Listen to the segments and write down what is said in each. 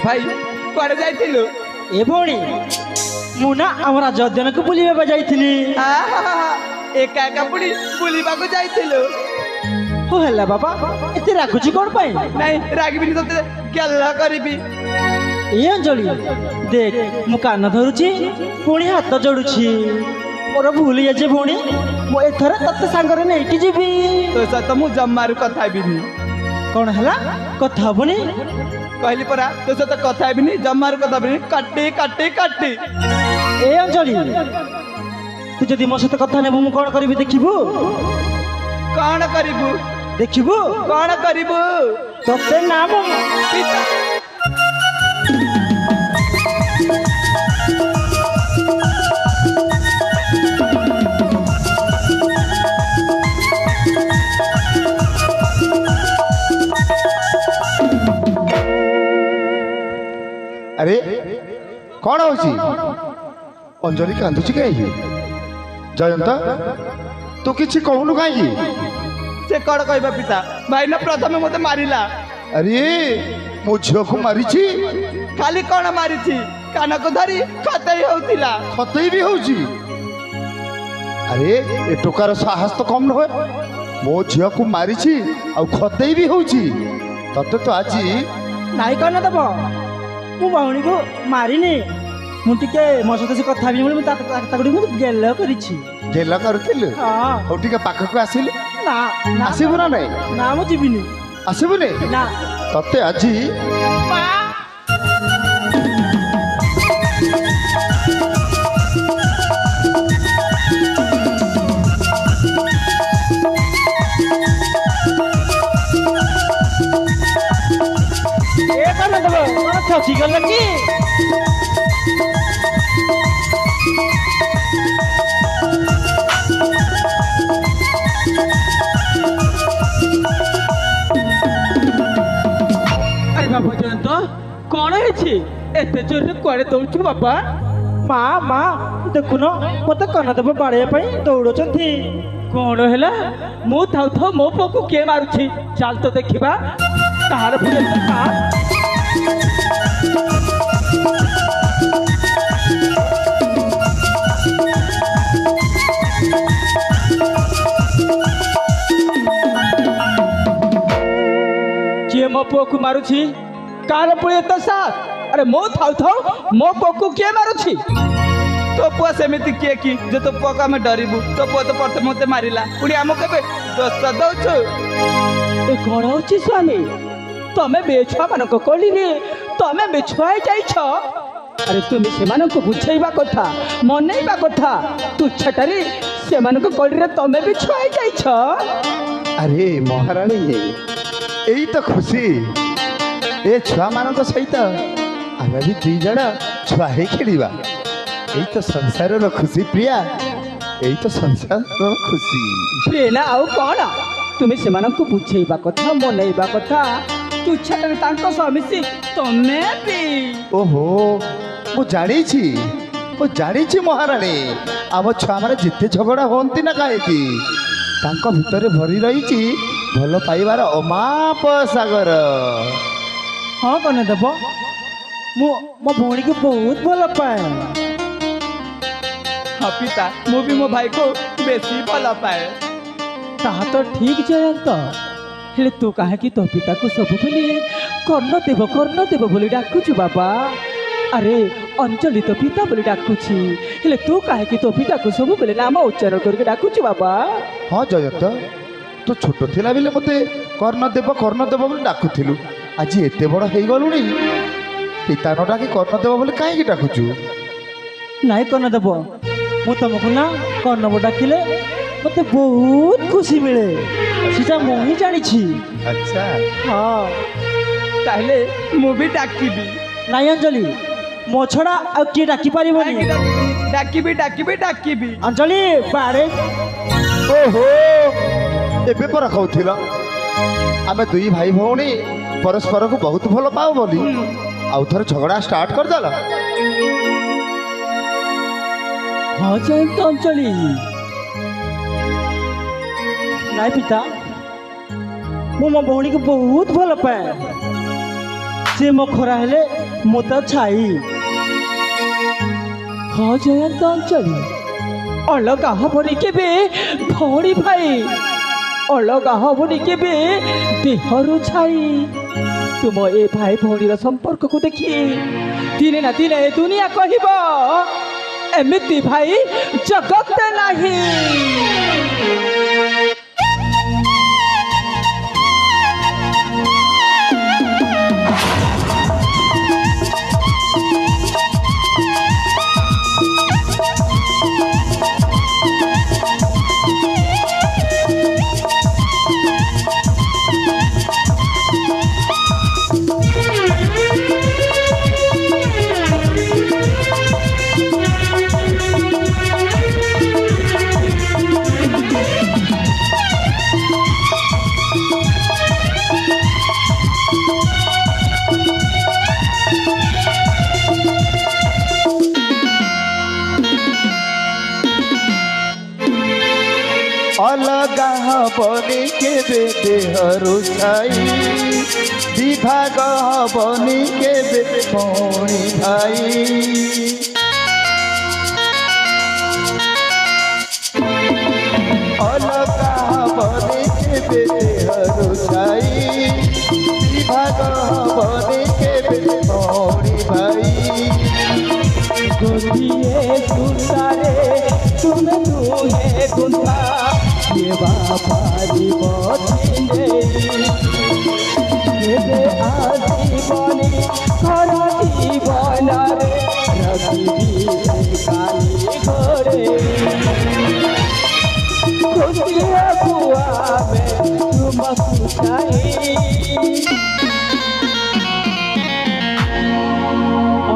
भाई कुआड़े जाइथिलु ए भौणी मुना आम राजोद्यान को बुलिबा जाइथिली एका एका पुणी बुलिबाकू जाइथिलु हो हल्ला बाबा एते राखुची कोन पाई नहीं रागबिनी तते गेल्ला करिबी ए अंजलि देख मु कान धरुची पुणी हाथ जोड़ुची मोर भूल जाजे भौणी मो एथरे तते सांगरे नै कि जीबी तो सत मु जम्मारु कथा बिनी कोन हला कथा हबनी कहली परा तो सत कथा बिनी जम्मारु कथा बिनी काटी काटी काटी ए अंजलि तू जदि मो सहित कथा नेबु मु कोन करबी देखिबू कौन करिबू देखिबू कौन करिबू तते नाम पिता अरे कौन होची अंजलि कांदुची कहीं जयंत तू किसी कहूनु कहीं से कौन कहबा पिता भाई ना प्रथम मते मारिला अरे मो झील को मारी खाली कौन मारी कान को धरी खतई होतिला खतई भी होची अरे ए टोकार साहस तो कम नहे मो झील को मारी आ खतई भी होची तते तो आज नाई कन दब मु भौणी को मारिनी मु टिके मो सहित से कथा भी मु ताकड़ी मु गेल करिछि गेला करथिल हां हो टिके पाखक आसिल ना आसिबु ना नहीं ना मु जीबिनी आसिबु ने ना तते आज ए कन दब कोन खसी गल की पର୍ଯ୍यंत कौन है एते जोर कुआड़े दौड़ू बापा माँ माँ देखुन मत कन देव बाड़े दौड़ुंट कौन है मु थाउ थाउ मो पुआ को किए मारुछि चल तो देखिबा तार किए मो पुआ को मारुछि कार पुए तो साथ अरे मो थाउ थाउ मो पुआ को किए मारुछि तो पुआ सेमिति किए कि जे तो पुआ को आमे डरिबु तो पुआ तो प्रथम मते मारिला पुणी आम केबे दोष दउछु ए कोन होछि स्वामी तमे बेछुआ मानको कोली रे तमे बेछुआई जाइछ अरे तुम से मानको बुझाइबा कथा मनेइबा कथा तू छटारी से मानको कोली रे तमे बेछुआई जाइछ अरे महारानी यही तो खुशी ए छुआ मान सहित आम भी दुई जन छुआ ही खेलिबा यही तो संसार खुशी प्रिया यही तो संसार खुशी प्रेरणा आउ कौन तुम से मानको बुझाइबा कथा मनेइबा कथा तू छटारी तांको स्वामी तमे भी ओहो मु जानी महारानी आम छुआ मैंने जिते झगड़ा होती ना कहीं तांको भितर भरी रही भल पाइबार अमाप सागर हाँ कन देव मो भौणी को बहुत भल पाए हाँ पिता मु भी मो भाई को बेसी भल पाए ताहा तो ठीक जयंत हेले तू कहे कि तो पिता को सब बोली कर्ण देव बोली डाकुछु बाबा अरे अंजलि तो पिता बोली डाकुछि हेले तू कहे कि तो पिता को सब बोले नाम उच्चारण करके डाकुछु बाबा हाँ जयंत तो छोट थिला बेले मते कर्णदेव बोली डाकुथिलु आज एते बड़ हेई गलुनी पिता न डाकी कर्णदेव बोली काहे डाकुछु नाई कर्ण देव मु तुमको ना कर्ण डाकिले मते बहुत खुशी मिले सीटा मु ही जानी छी अच्छा हाँ ताहले मु भी डाकिबी नाई अंजलि मो छड़ा आ किए डाकी पारिबनी डाकिबी अंजलि बाड़े ओहो एबे पर कहूथिला आमे दुई भाई भौणी परस्पर को बहुत भल पाओ बोली आउ थर झगड़ा स्टार्ट कर देला हाँ जयंत अंजलि नाई पिता मो मो भौणी को बहुत भल पाए ସେ ମୋ ଖରା ହେଲେ ମୁଁ ତା ଛାଇ। ହଁ ଜୟନ୍ତ ଅଞ୍ଚଳି ଅଲଗା ହବନି କେବେ ଭଉଣୀ ଭାଇ, ଅଲଗା ହବନି କେବେ ଦେହରୁ ଛାଇ। ତୁମ ଏ ଭାଇ ଭଉଣୀର ସମ୍ପର୍କକୁ ଦେଖି ଦିନେ ନା ଦିନେ ଦୁନିଆ କହିବ ଏମିତି ଭାଇ ଜଗତ ନାହିଁ। अलगा हबनी केबे देहरु छाई, विभाग हबनी केबे भौणी भाई। अलगा हबनी केबे देहरु छाई, विभाग हबनी केबे भौणी भाई। गोटिए सुतारे तुम दुहे गुंथा ये बापारी बचिने केबे आजीवनी खरा जीवन रे रखिबी काली घरे। गोटिए बुआ में तुम सुताई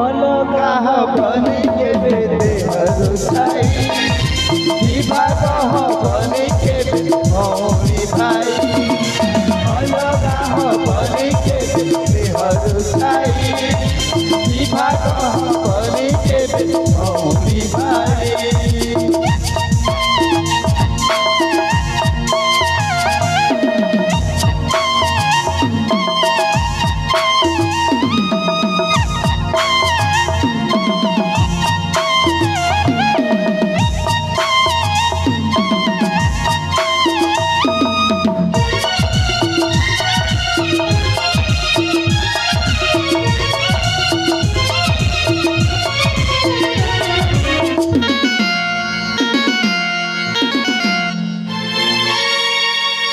अलगा हबनी केबे देहरु छाई, विभाग हबनी केबे भौणी भाई। अलगा हबनी केबे देहरु छाई, विभाग हबनी केबे भौणी भाई।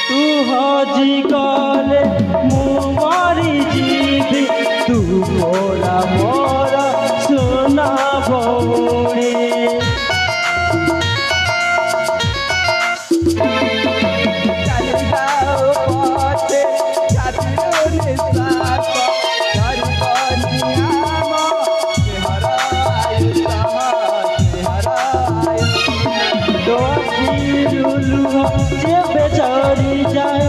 तू हजी गले मु मरी जीवी, तू मोरा मोरा सुना भौणी। जेबे झरी जाए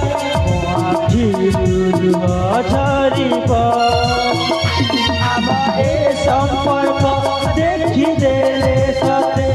झरिब आम ए संपर्क देखी देले सते